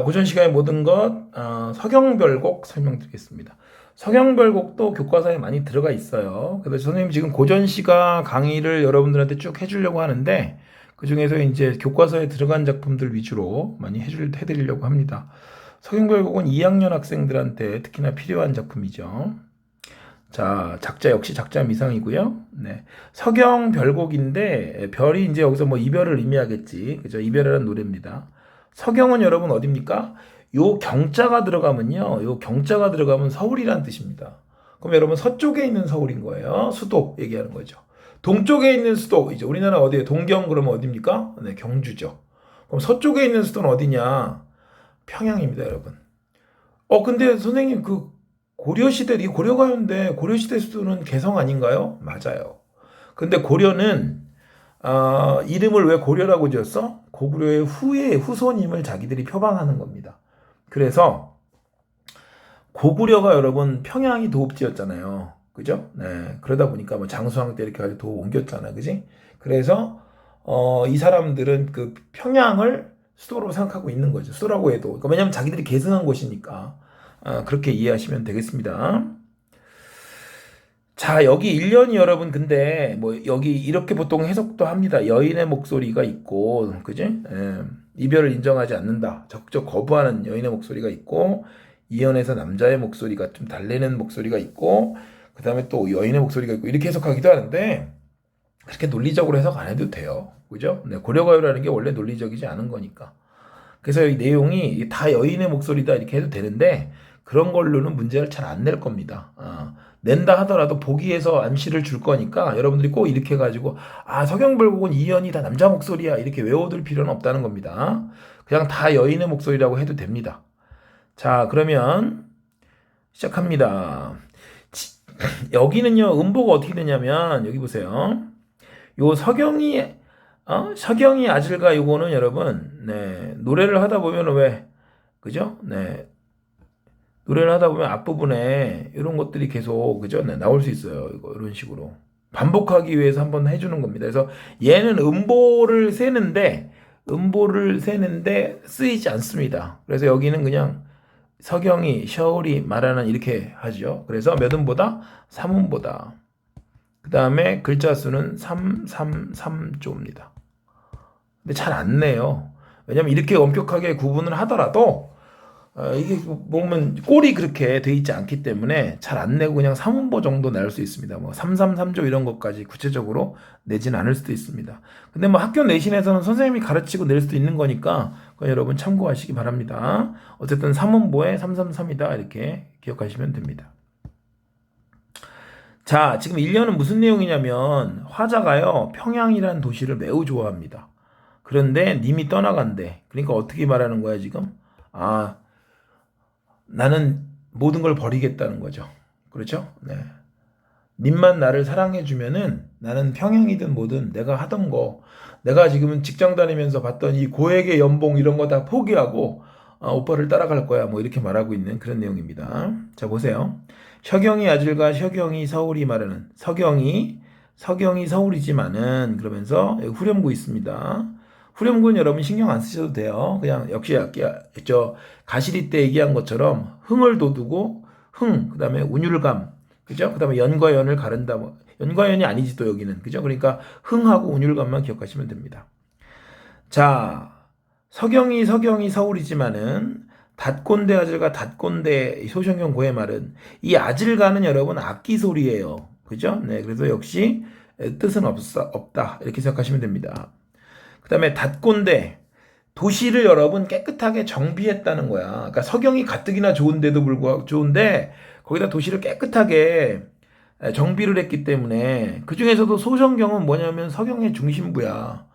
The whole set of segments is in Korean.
고전 시간의 모든 것 서경별곡 설명드리겠습니다. 서경별곡도 교과서에 많이 들어가 있어요. 그래서 선생님 지금 고전 시가 강의를 여러분들한테 쭉 해주려고 하는데 그 중에서 이제 교과서에 들어간 작품들 위주로 많이 해드리려고 합니다. 서경별곡은 2학년 학생들한테 특히나 필요한 작품이죠. 자, 작자 역시 작자 미상이고요. 네. 서경별곡인데 별이 이제 여기서 뭐 이별을 의미하겠지. 그죠? 이별이라는 노래입니다. 서경은 여러분 어딥니까? 요 경자가 들어가면요. 요 경자가 들어가면 서울이란 뜻입니다. 그럼 여러분 서쪽에 있는 서울인 거예요. 수도 얘기하는 거죠. 동쪽에 있는 수도 이제 우리나라 어디에 동경 그러면 어딥니까? 네, 경주죠. 그럼 서쪽에 있는 수도는 어디냐? 평양입니다, 여러분. 근데 선생님 그 고려시대 이 고려가요인데 고려시대 수도는 개성 아닌가요? 맞아요. 근데 고려는 이름을 왜 고려라고 지었어? 고구려의 후손임을 자기들이 표방하는 겁니다. 그래서 고구려가 여러분 평양이 도읍지였잖아요. 그죠? 네. 그러다 보니까 뭐 장수왕 때 이렇게 가지고 도읍 옮겼잖아. 그지? 그래서 이 사람들은 그 평양을 수도로 생각하고 있는 거죠. 수도라고 해도. 그러니까 왜냐면 자기들이 계승한 곳이니까. 그렇게 이해하시면 되겠습니다. 자, 여기 1년이 여러분, 근데, 뭐, 여기 이렇게 보통 해석도 합니다. 여인의 목소리가 있고, 그지? 이별을 인정하지 않는다. 적극적 거부하는 여인의 목소리가 있고, 이연에서 남자의 목소리가 좀 달래는 목소리가 있고, 그 다음에 또 여인의 목소리가 있고, 이렇게 해석하기도 하는데, 그렇게 논리적으로 해석 안 해도 돼요. 그죠? 네, 고려가요라는 게 원래 논리적이지 않은 거니까. 그래서 이 내용이 다 여인의 목소리다 이렇게 해도 되는데, 그런 걸로는 문제를 잘 안 낼 겁니다. 낸다 하더라도 보기에서 암시를 줄 거니까 여러분들이 꼭 이렇게 해가지고 서경별곡은 이연이 다 남자 목소리야 이렇게 외워둘 필요는 없다는 겁니다. 그냥 다 여인의 목소리라고 해도 됩니다. 자, 그러면 시작합니다. 여기는요, 음보가 어떻게 되냐면 여기 보세요. 요 서경이 아질가 요거는 여러분, 네, 노래를 하다 보면 왜 그죠? 네, 노래를 하다 보면 앞부분에 이런 것들이 계속 그죠? 네, 나올 수 있어요. 이런 식으로 반복하기 위해서 한번 해주는 겁니다. 그래서 얘는 음보를 세는데 쓰이지 않습니다. 그래서 여기는 그냥 서경이 셔울이 말하는 이렇게 하죠. 그래서 몇 음보다 3음보다 그 다음에 글자 수는 333조입니다. 근데 잘 안 내요. 왜냐면 이렇게 엄격하게 구분을 하더라도 이게 보면 꼴이 그렇게 돼 있지 않기 때문에 잘 안 내고 그냥 3음보 정도 낼 수 있습니다. 뭐 333조 이런 것까지 구체적으로 내진 않을 수도 있습니다. 근데 뭐 학교 내신에서는 선생님이 가르치고 낼 수도 있는 거니까 그건 여러분 참고하시기 바랍니다. 어쨌든 3음보에 333이다 이렇게 기억하시면 됩니다. 자, 지금 1년은 무슨 내용이냐면 화자가요 평양이라는 도시를 매우 좋아합니다. 그런데 님이 떠나간대. 그러니까 어떻게 말하는 거야 지금? 나는 모든 걸 버리겠다는 거죠. 그렇죠? 네. 님만 나를 사랑해 주면은 나는 평양이든 뭐든 내가 하던 거 내가 지금은 직장 다니면서 봤던 이 고액의 연봉 이런 거 다 포기하고 오빠를 따라갈 거야. 뭐 이렇게 말하고 있는 그런 내용입니다. 자, 보세요. 서경이 아질과 서경이 서울이 말하는 서경이 서울이지만은 그러면서 여기 후렴구 있습니다. 후렴구는 여러분 신경 안 쓰셔도 돼요. 그냥 역시 저 가시리 때 얘기한 것처럼 흥을 돋우고 그다음에 운율감, 그죠? 그다음에 연과 연을 가른다. 뭐 연과 연이 아니지 또 여기는, 그죠? 그러니까 흥하고 운율감만 기억하시면 됩니다. 자, 서경이 서울이지만은 닷꼰대 아질과 닷꼰대 소정경 고의 말은 이 아질가는 여러분 악기 소리예요. 그죠? 네, 그래서 역시 뜻은 없다 이렇게 생각하시면 됩니다. 그 다음에 닷꼰대 도시를 여러분 깨끗하게 정비했다는 거야. 그러니까 서경이 가뜩이나 좋은데도 불구하고 좋은데 거기다 도시를 깨끗하게 정비를 했기 때문에 그 중에서도 소정경은 뭐냐면 서경의 중심부야.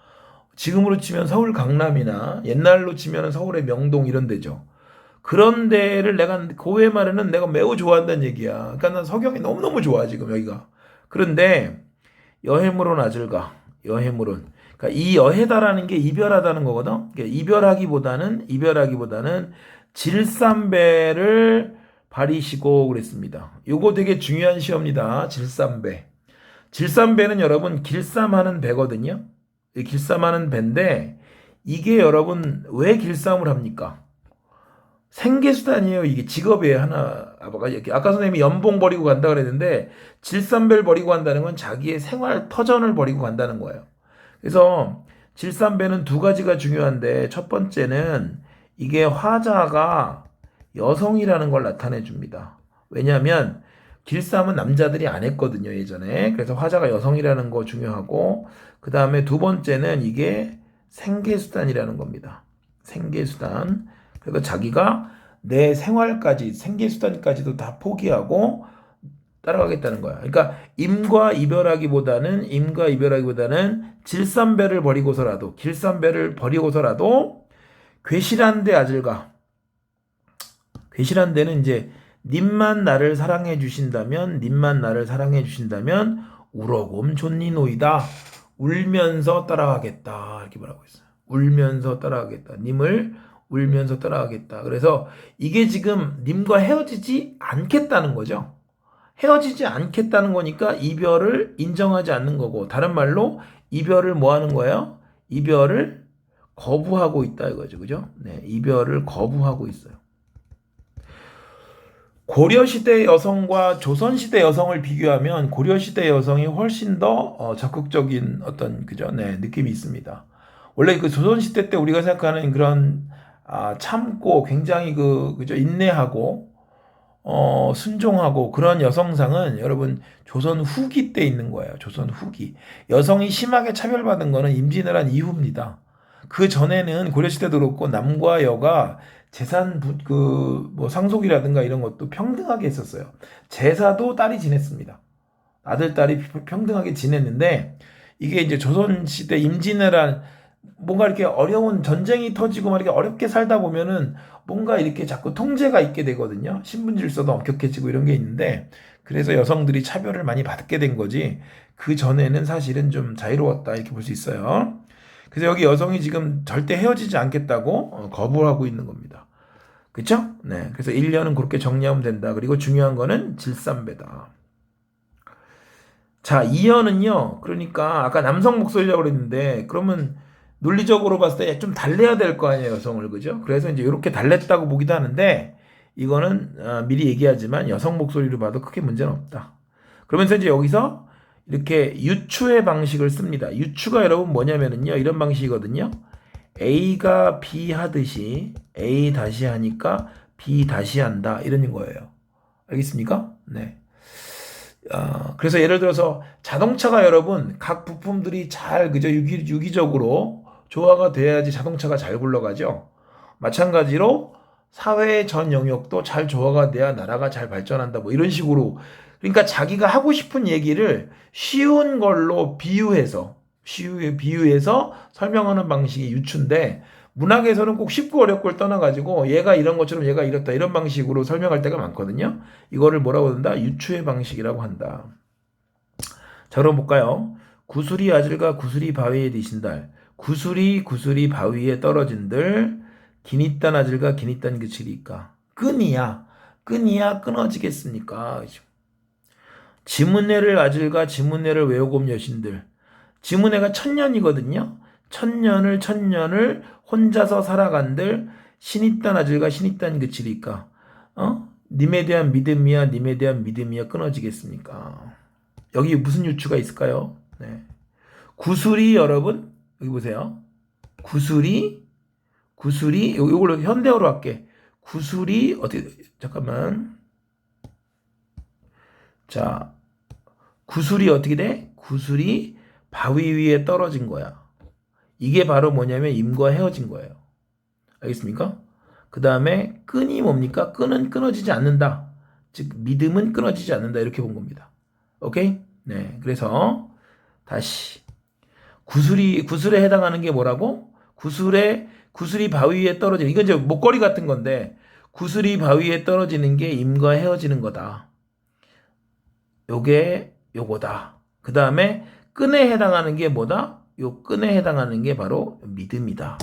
지금으로 치면 서울 강남이나 옛날로 치면 서울의 명동 이런 데죠. 그런 데를 내가 고의 말에는 내가 매우 좋아한다는 얘기야. 그러니까 난 서경이 너무너무 좋아 지금 여기가. 그런데 여해물은 아질가 여해물은 그러니까 이 여해다라는 게 이별하다는 거거든. 그러니까 이별하기보다는 질삼배를 바리시고 그랬습니다. 요거 되게 중요한 시험입니다. 질삼배. 질삼배는 여러분 길쌈하는 배거든요. 길쌈하는 배인데 이게 여러분 왜 길쌈을 합니까? 생계수단이에요. 이게 직업이에요. 하나. 아까 선생님이 연봉 버리고 간다 그랬는데 질산별 버리고 간다는 건 자기의 생활 터전을 버리고 간다는 거예요. 그래서 질산배는 두 가지가 중요한데 첫 번째는 이게 화자가 여성이라는 걸 나타내 줍니다. 왜냐하면 길쌈은 남자들이 안 했거든요, 예전에. 그래서 화자가 여성이라는 거 중요하고, 그 다음에 두 번째는 이게 생계수단이라는 겁니다. 생계수단. 그래서 자기가 내 생활까지, 생계수단까지도 다 포기하고 따라가겠다는 거야. 그러니까 임과 이별하기보다는 질산배를 버리고서라도, 길산배를 버리고서라도 괴실한 데 아들과, 괴실한 데는 이제 님만 나를 사랑해 주신다면 우러곰 존니노이다. 울면서 따라가겠다. 이렇게 말하고 있어요. 울면서 따라가겠다. 님을 울면서 따라가겠다. 그래서 이게 지금 님과 헤어지지 않겠다는 거죠. 헤어지지 않겠다는 거니까 이별을 인정하지 않는 거고, 다른 말로 이별을 뭐 하는 거예요? 이별을 거부하고 있다 이거죠. 그죠? 네, 이별을 거부하고 있어요. 고려시대 여성과 조선시대 여성을 비교하면 고려시대 여성이 훨씬 더 적극적인 어떤 그죠? 네, 느낌이 있습니다. 원래 그 조선시대 때 우리가 생각하는 그런 참고 굉장히 그죠? 인내하고 순종하고 그런 여성상은 여러분 조선 후기 때 있는 거예요. 조선 후기. 여성이 심하게 차별받은 거는 임진왜란 한 이후입니다. 그 전에는 고려시대도 그렇고 남과 여가 재산 뭐 상속이라든가 이런 것도 평등하게 했었어요. 제사도 딸이 지냈습니다. 아들, 딸이 평등하게 지냈는데 이게 이제 조선시대 임진왜란 뭔가 이렇게 어려운 전쟁이 터지고 막 이렇게 어렵게 살다 보면은 뭔가 이렇게 자꾸 통제가 있게 되거든요. 신분 질서도 엄격해지고 이런 게 있는데 그래서 여성들이 차별을 많이 받게 된 거지 그 전에는 사실은 좀 자유로웠다 이렇게 볼 수 있어요. 그래서 여기 여성이 지금 절대 헤어지지 않겠다고 거부하고 있는 겁니다. 그쵸? 네. 그래서 1년은 그렇게 정리하면 된다. 그리고 중요한 거는 질산배다. 자, 2년은요. 그러니까 아까 남성 목소리라고 그랬는데 그러면 논리적으로 봤을 때 좀 달래야 될 거 아니에요, 여성을. 그죠? 그래서 이제 이렇게 달랬다고 보기도 하는데 이거는 미리 얘기하지만 여성 목소리로 봐도 크게 문제는 없다. 그러면서 이제 여기서 이렇게 유추의 방식을 씁니다. 유추가 여러분 뭐냐면은요. 이런 방식이거든요. A가 B 하듯이 A 다시 하니까 B 다시 한다. 이런 거예요. 알겠습니까? 네. 그래서 예를 들어서 자동차가 여러분 각 부품들이 잘 그저 유기적으로 조화가 돼야지 자동차가 잘 굴러가죠. 마찬가지로 사회의 전 영역도 잘 조화가 돼야 나라가 잘 발전한다. 뭐 이런 식으로 그러니까 자기가 하고 싶은 얘기를 쉬운 걸로 비유해서 설명하는 방식이 유추인데 문학에서는 꼭 쉽고 어렵고를 떠나가지고 얘가 이런 것처럼 얘가 이렇다 이런 방식으로 설명할 때가 많거든요. 이거를 뭐라고 한다? 유추의 방식이라고 한다. 자, 그럼 볼까요? 구슬이 아질과 구슬이 바위에 드신달. 구슬이 바위에 떨어진들. 기니딴 아질과 기니딴 그치리까. 끈이야 끊어지겠습니까? 지문회를 아질과 지문회를 외우곰 여신들. 지문회가 천년이거든요. 천년을 혼자서 살아간들 신이딴 아질과 신이딴 그치리까. 님에 대한 믿음이야 끊어지겠습니까? 여기 무슨 유추가 있을까요? 네. 구슬이 여러분 여기 보세요. 구슬이 이걸로 현대어로 할게. 구슬이 어떻게 잠깐만. 자, 구슬이 어떻게 돼? 구슬이 바위 위에 떨어진 거야. 이게 바로 뭐냐면 임과 헤어진 거예요. 알겠습니까? 그 다음에 끈이 뭡니까? 끈은 끊어지지 않는다. 즉 믿음은 끊어지지 않는다. 이렇게 본 겁니다. 오케이? 네. 그래서 다시 구슬에 해당하는 게 뭐라고? 구슬이 바위 위에 떨어지는 이건 이제 목걸이 같은 건데 구슬이 바위에 떨어지는 게 임과 헤어지는 거다. 요게 요거다. 그 다음에 끈에 해당하는 게 뭐다? 요 끈에 해당하는 게 바로 믿음이다.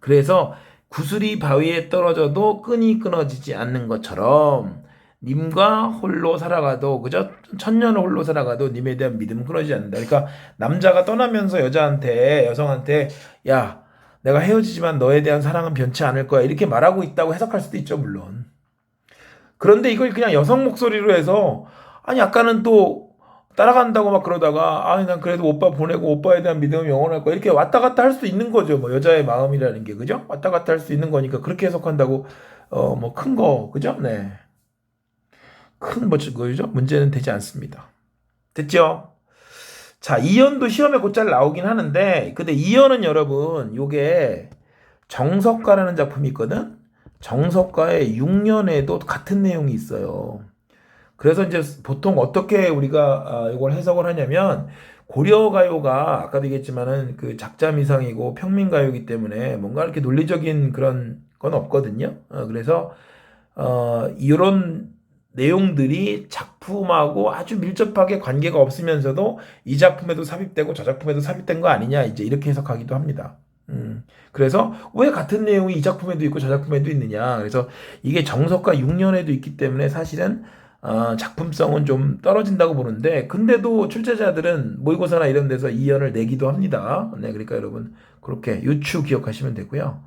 그래서 구슬이 바위에 떨어져도 끈이 끊어지지 않는 것처럼 님과 홀로 살아가도 그죠? 천년을 홀로 살아가도 님에 대한 믿음은 끊어지지 않는다. 그러니까 남자가 떠나면서 여성한테 야, 내가 헤어지지만 너에 대한 사랑은 변치 않을 거야. 이렇게 말하고 있다고 해석할 수도 있죠, 물론. 그런데 이걸 그냥 여성 목소리로 해서, 아니, 아까는 또 따라간다고 막 그러다가, 아니, 난 그래도 오빠 보내고 오빠에 대한 믿음은 영원할 거야. 이렇게 왔다 갔다 할 수도 있는 거죠. 뭐, 여자의 마음이라는 게, 그죠? 왔다 갔다 할 수 있는 거니까 그렇게 해석한다고, 뭐, 큰 거, 그죠? 네. 큰, 뭐, 그죠? 문제는 되지 않습니다. 됐죠? 자, 이연도 시험에 곧잘 나오긴 하는데, 근데 이연은 여러분, 요게 정석가라는 작품이 있거든? 정석가의 6년에도 같은 내용이 있어요. 그래서 이제 보통 어떻게 우리가 이걸 해석을 하냐면, 고려가요가 아까도 얘기했지만은 그 작자미상이고 평민가요이기 때문에 뭔가 이렇게 논리적인 그런 건 없거든요. 그래서 이런 내용들이 작품하고 아주 밀접하게 관계가 없으면서도 이 작품에도 삽입되고 저 작품에도 삽입된 거 아니냐, 이제 이렇게 해석하기도 합니다. 그래서 왜 같은 내용이 이 작품에도 있고 저 작품에도 있느냐. 그래서 이게 정석가 6년에도 있기 때문에 사실은 작품성은 좀 떨어진다고 보는데, 근데도 출제자들은 모의고사나 이런 데서 이연을 내기도 합니다. 네, 그러니까 여러분 그렇게 유추 기억하시면 되고요.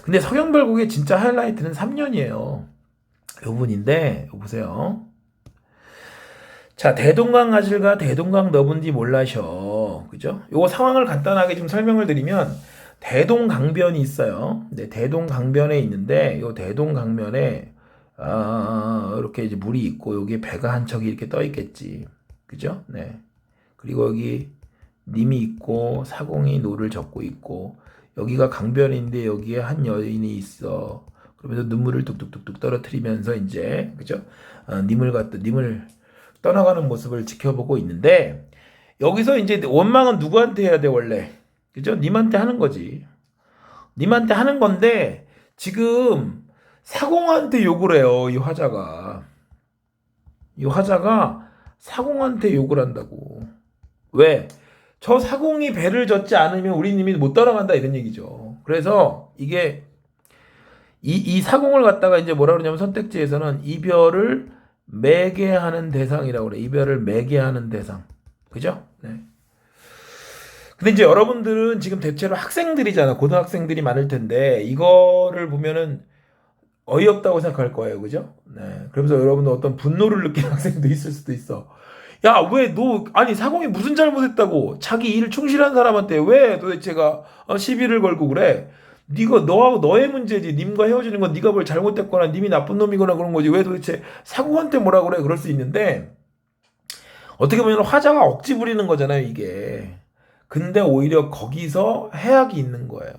근데 서경별곡의 진짜 하이라이트는 3년이에요. 요 부분인데, 요 보세요. 자, 대동강 아질과 대동강 너분디 몰라셔. 그죠? 요거 상황을 간단하게 좀 설명을 드리면, 대동강변이 있어요. 네, 대동강변에 있는데, 요 대동강변에, 이렇게 이제 물이 있고, 여기에 배가 한 척이 이렇게 떠 있겠지. 그죠? 네. 그리고 여기 님이 있고, 사공이 노를 젓고 있고, 여기가 강변인데, 여기에 한 여인이 있어. 그러면서 눈물을 뚝뚝뚝뚝 떨어뜨리면서 이제, 그죠? 님을 떠나가는 모습을 지켜보고 있는데, 여기서 이제 원망은 누구한테 해야 돼, 원래? 그죠? 님한테 하는 거지. 님한테 하는 건데, 지금 사공한테 욕을 해요, 이 화자가. 이 화자가 사공한테 욕을 한다고. 왜? 저 사공이 배를 젓지 않으면 우리 님이 못 따라간다, 이런 얘기죠. 그래서 이게 이 사공을 갖다가 이제 뭐라 그러냐면, 선택지에서는 이별을 매개하는 대상이라고 그래. 이별을 매개하는 대상. 그죠? 네. 근데 이제 여러분들은 지금 대체로 학생들이잖아. 고등학생들이 많을 텐데, 이거를 보면은 어이없다고 생각할 거예요. 그죠? 네. 그러면서 여러분들 어떤 분노를 느끼는 학생도 있을 수도 있어. 야, 왜 아니, 사공이 무슨 잘못했다고? 자기 일 충실한 사람한테 왜 도대체가 시비를 걸고 그래? 너하고 너의 문제지. 님과 헤어지는 건 네가 뭘 잘못했거나 님이 나쁜 놈이거나 그런 거지. 왜 도대체 사공한테 뭐라 그래? 그럴 수 있는데, 어떻게 보면 화자가 억지 부리는 거잖아요, 이게. 근데 오히려 거기서 해악이 있는 거예요.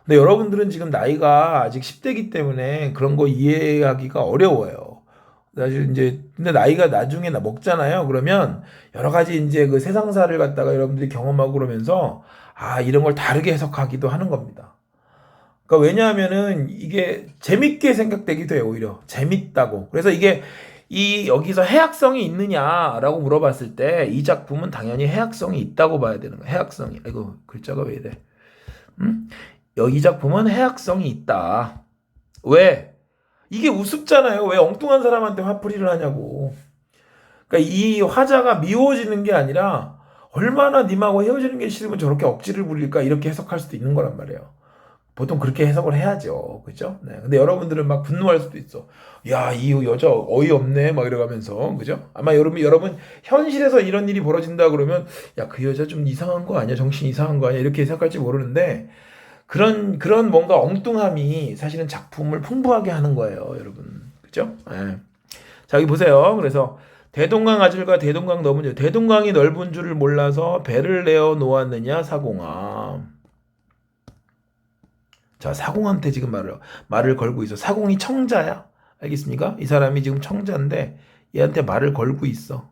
근데 여러분들은 지금 나이가 아직 10대이기 때문에 그런 거 이해하기가 어려워요. 사실 이제 근데 나이가 나중에 먹잖아요. 그러면 여러 가지 이제 그 세상사를 갖다가 여러분들이 경험하고 그러면서 이런 걸 다르게 해석하기도 하는 겁니다. 그러니까 왜냐하면은 이게 재밌게 생각되기도 해요. 오히려 재밌다고. 그래서 이게 여기서 해악성이 있느냐라고 물어봤을 때 이 작품은 당연히 해악성이 있다고 봐야 되는 거예요. 해악성이. 아이고, 글자가 왜 이래? 이 작품은 해악성이 있다. 왜? 이게 우습잖아요. 왜 엉뚱한 사람한테 화풀이를 하냐고. 그러니까 이 화자가 미워지는 게 아니라, 얼마나 님하고 헤어지는 게 싫으면 저렇게 억지를 부릴까, 이렇게 해석할 수도 있는 거란 말이에요. 보통 그렇게 해석을 해야죠. 그죠? 네. 근데 여러분들은 막 분노할 수도 있어. 야, 이 여자 어이없네. 막 이러가면서. 그죠? 아마 여러분, 현실에서 이런 일이 벌어진다 그러면, 야, 그 여자 좀 이상한 거 아니야? 정신 이상한 거 아니야? 이렇게 생각할지 모르는데, 그런 뭔가 엉뚱함이 사실은 작품을 풍부하게 하는 거예요, 여러분. 그죠? 네. 자, 여기 보세요. 그래서, 대동강 아질과 대동강 너무, 대동강이 넓은 줄을 몰라서 배를 내어 놓았느냐, 사공아. 자, 사공한테 지금 말을 걸고 있어. 사공이 청자야. 알겠습니까? 이 사람이 지금 청자인데 얘한테 말을 걸고 있어.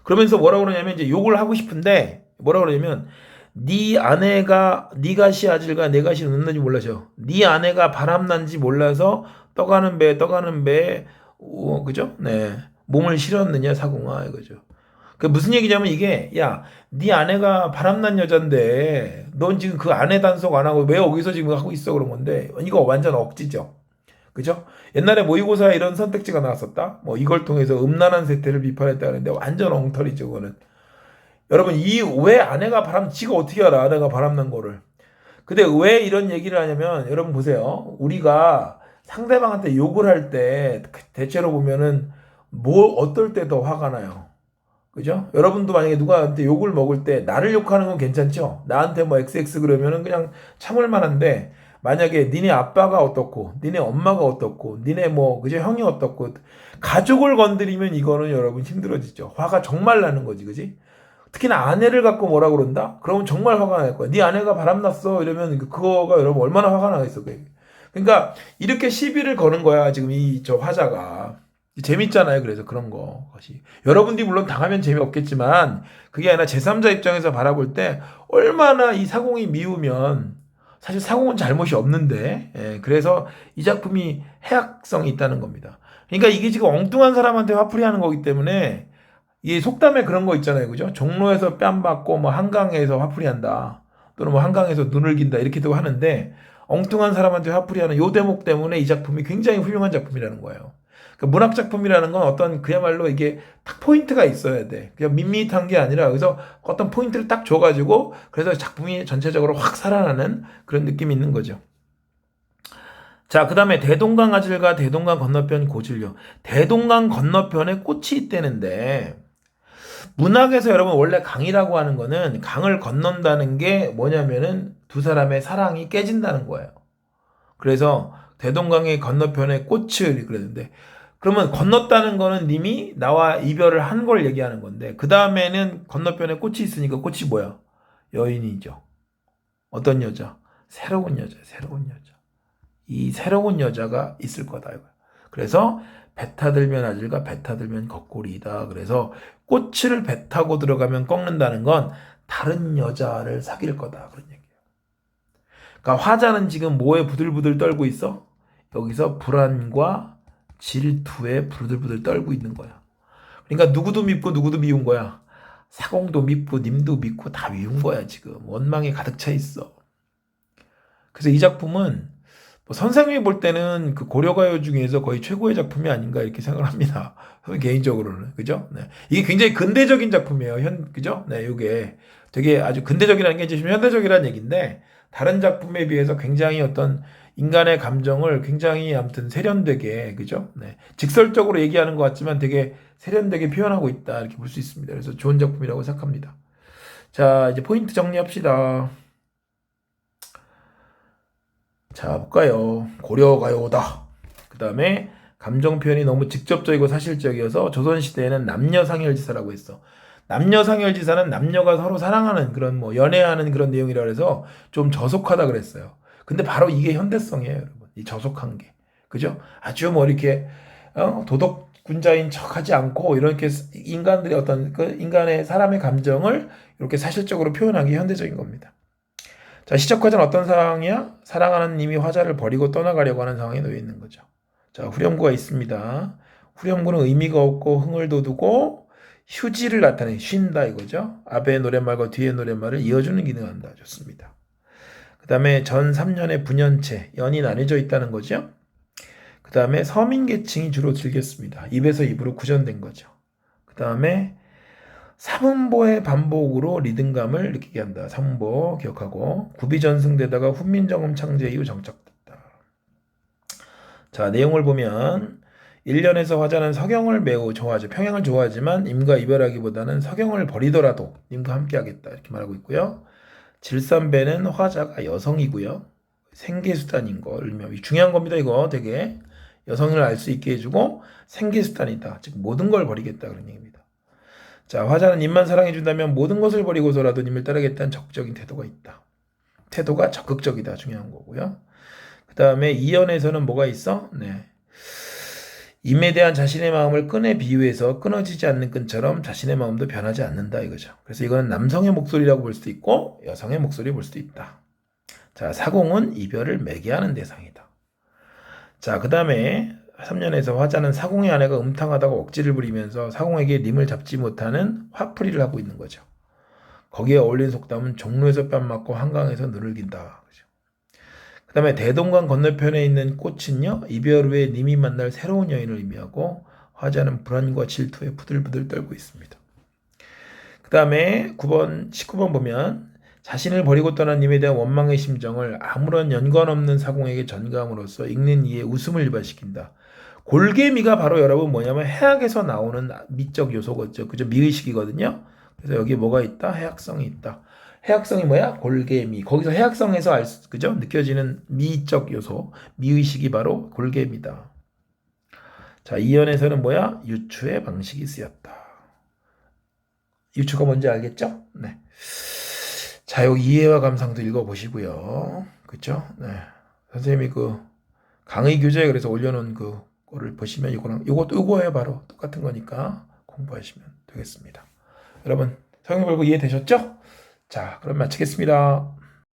그러면서 뭐라고 그러냐면, 이제 욕을 하고 싶은데 뭐라고 그러냐면, 네 아내가 네가 시아질과 내가 시 없는지 몰라서, 네 아내가 바람난지 몰라서 떠가는 배에 그죠? 네. 몸을 실었느냐, 사공아, 이거죠. 그 무슨 얘기냐면, 이게, 야, 네 아내가 바람난 여잔데 넌 지금 그 아내 단속 안 하고 왜 여기서 지금 하고 있어, 그런 건데, 이거 완전 억지죠. 그죠? 옛날에 모의고사에 이런 선택지가 나왔었다. 뭐 이걸 통해서 음란한 세태를 비판했다 하는데 완전 엉터리죠, 그거는. 여러분, 왜 지가 어떻게 알아, 아내가 바람난 거를. 근데 왜 이런 얘기를 하냐면 여러분 보세요. 우리가 상대방한테 욕을 할 때 대체로 보면은 뭐 어떨 때 더 화가 나요. 그죠? 여러분도 만약에 누가한테 욕을 먹을 때 나를 욕하는 건 괜찮죠? 나한테 뭐 XX 그러면은 그냥 참을 만한데 만약에 니네 아빠가 어떻고 니네 엄마가 어떻고 니네 뭐 그죠? 형이 어떻고 가족을 건드리면 이거는 여러분 힘들어지죠. 화가 정말 나는 거지. 그지? 특히나 아내를 갖고 뭐라 그런다? 그러면 정말 화가 날 거야. 네 아내가 바람났어 이러면 그거가 여러분 얼마나 화가 나겠어. 그게. 그러니까 이렇게 시비를 거는 거야. 지금 이 저 화자가. 재밌잖아요. 그래서 그런 것이. 여러분들이 물론 당하면 재미없겠지만 그게 아니라 제3자 입장에서 바라볼 때 얼마나 이 사공이 미우면 사실 사공은 잘못이 없는데 그래서 이 작품이 해악성이 있다는 겁니다. 그러니까 이게 지금 엉뚱한 사람한테 화풀이 하는 거기 때문에 이 속담에 그런 거 있잖아요. 그죠? 종로에서 뺨 맞고 뭐 한강에서 화풀이 한다. 또는 뭐 한강에서 눈을 긴다. 이렇게도 하는데 엉뚱한 사람한테 화풀이 하는 요 대목 때문에 이 작품이 굉장히 훌륭한 작품이라는 거예요. 그러니까 문학 작품이라는 건 어떤 그야말로 이게 딱 포인트가 있어야 돼. 그냥 밋밋한 게 아니라 그래서 어떤 포인트를 딱 줘가지고 그래서 작품이 전체적으로 확 살아나는 그런 느낌이 있는 거죠. 자, 그 다음에 대동강 아질과 대동강 건너편 고질려. 대동강 건너편에 꽃이 있다는데 문학에서 여러분 원래 강이라고 하는 거는 강을 건넌다는 게 뭐냐면은 두 사람의 사랑이 깨진다는 거예요. 그래서 대동강의 건너편에 꽃을 그랬는데 그러면 건넜다는 거는 님이 나와 이별을 한 걸 얘기하는 건데 그 다음에는 건너편에 꽃이 있으니까 꽃이 뭐야? 여인이죠. 어떤 여자? 새로운 여자, 새로운 여자. 이 새로운 여자가 있을 거다. 그래서 배 타들면 아질과 배 타들면 겉골이다. 그래서 꽃을 배 타고 들어가면 꺾는다는 건 다른 여자를 사귈 거다. 그런 얘기예요. 그러니까 화자는 지금 뭐에 부들부들 떨고 있어? 여기서 불안과 질투에 부들부들 떨고 있는 거야. 그러니까 누구도 밉고 누구도 미운 거야. 사공도 밉고 님도 밉고 다 미운 거야 지금. 원망에 가득 차 있어. 그래서 이 작품은 뭐 선생님이 볼 때는 그 고려가요 중에서 거의 최고의 작품이 아닌가 이렇게 생각을 합니다. 개인적으로는. 그죠? 네. 이게 굉장히 근대적인 작품이에요. 그죠? 네, 이게 되게 아주 근대적이라는 게 이제 현대적이라는 얘기인데 다른 작품에 비해서 굉장히 어떤 인간의 감정을 굉장히 아무튼 세련되게, 그죠? 네. 직설적으로 얘기하는 것 같지만 되게 세련되게 표현하고 있다. 이렇게 볼 수 있습니다. 그래서 좋은 작품이라고 생각합니다. 자, 이제 포인트 정리합시다. 자, 볼까요? 고려가요다. 그 다음에 감정 표현이 너무 직접적이고 사실적이어서 조선시대에는 남녀상열지사라고 했어. 남녀상열지사는 남녀가 서로 사랑하는 그런 뭐 연애하는 그런 내용이라 그래서 좀 저속하다 그랬어요. 근데 바로 이게 현대성이에요, 여러분. 이 저속한 게. 그죠? 아주 뭐 이렇게 도덕군자인 척하지 않고 이렇게 인간들의 어떤 그 인간의 사람의 감정을 이렇게 사실적으로 표현하는 게 현대적인 겁니다. 자, 시적 화자는 어떤 상황이야? 사랑하는 님이 화자를 버리고 떠나가려고 하는 상황에 놓여 있는 거죠. 자, 후렴구가 있습니다. 후렴구는 의미가 없고 흥을 돋우고 휴지를 나타내 쉰다 이거죠. 앞에 노랫말과 뒤에 노랫말을 이어주는 기능을 한다. 좋습니다. 그 다음에 전 3년의 분연체, 연이 나뉘어져 있다는 거죠. 그 다음에 서민계층이 주로 즐겼습니다. 입에서 입으로 구전된 거죠. 그 다음에 삼음보의 반복으로 리듬감을 느끼게 한다. 삼음보 기억하고 구비전승되다가 훈민정음 창제 이후 정착됐다. 자, 내용을 보면 1년에서 화자는 서경을 매우 좋아하죠. 평양을 좋아하지만 님과 이별하기보다는 서경을 버리더라도 님과 함께하겠다 이렇게 말하고 있고요. 질산배는 화자가 여성이고요. 생계수단인 거 중요한 겁니다. 이거 되게 여성을 알 수 있게 해주고 생계수단이다. 즉 모든 걸 버리겠다 그런 얘기입니다. 자, 화자는 님만 사랑해준다면 모든 것을 버리고서라도 님을 따르겠다는 적극적인 태도가 있다. 태도가 적극적이다. 중요한 거고요. 그 다음에 이연에서는 뭐가 있어? 네. 임에 대한 자신의 마음을 끈에 비유해서 끊어지지 않는 끈처럼 자신의 마음도 변하지 않는다 이거죠. 그래서 이거는 남성의 목소리라고 볼 수도 있고 여성의 목소리 볼 수도 있다. 자, 사공은 이별을 매개하는 대상이다. 자, 그 다음에 3년에서 화자는 사공의 아내가 음탕하다고 억지를 부리면서 사공에게 님을 잡지 못하는 화풀이를 하고 있는 거죠. 거기에 어울린 속담은 종로에서 뺨 맞고 한강에서 눈을 긴다. 그 다음에 대동강 건너편에 있는 꽃은요, 이별 후에 님이 만날 새로운 여인을 의미하고 화자는 불안과 질투에 부들부들 떨고 있습니다. 그 다음에 19번 보면 자신을 버리고 떠난 님에 대한 원망의 심정을 아무런 연관 없는 사공에게 전가함으로써 읽는 이에 웃음을 유발시킨다. 골개미가 바로 여러분 뭐냐면 해학에서 나오는 미적 요소겠죠. 그죠? 미의식이거든요. 그래서 여기 뭐가 있다? 해학성이 있다. 해학성이 뭐야? 골개미. 거기서 해학성에서 그죠? 느껴지는 미적 요소, 미의식이 바로 골개미다. 자, 이연에서는 뭐야? 유추의 방식이 쓰였다. 유추가 뭔지 알겠죠? 네. 자, 여기 이해와 감상도 읽어보시고요. 그쵸? 네. 선생님이 그 강의 교재에 그래서 올려놓은 그 거를 보시면 이거랑 요거예요. 바로 똑같은 거니까 공부하시면 되겠습니다. 여러분, 성경 별거 이해되셨죠? 자, 그럼 마치겠습니다.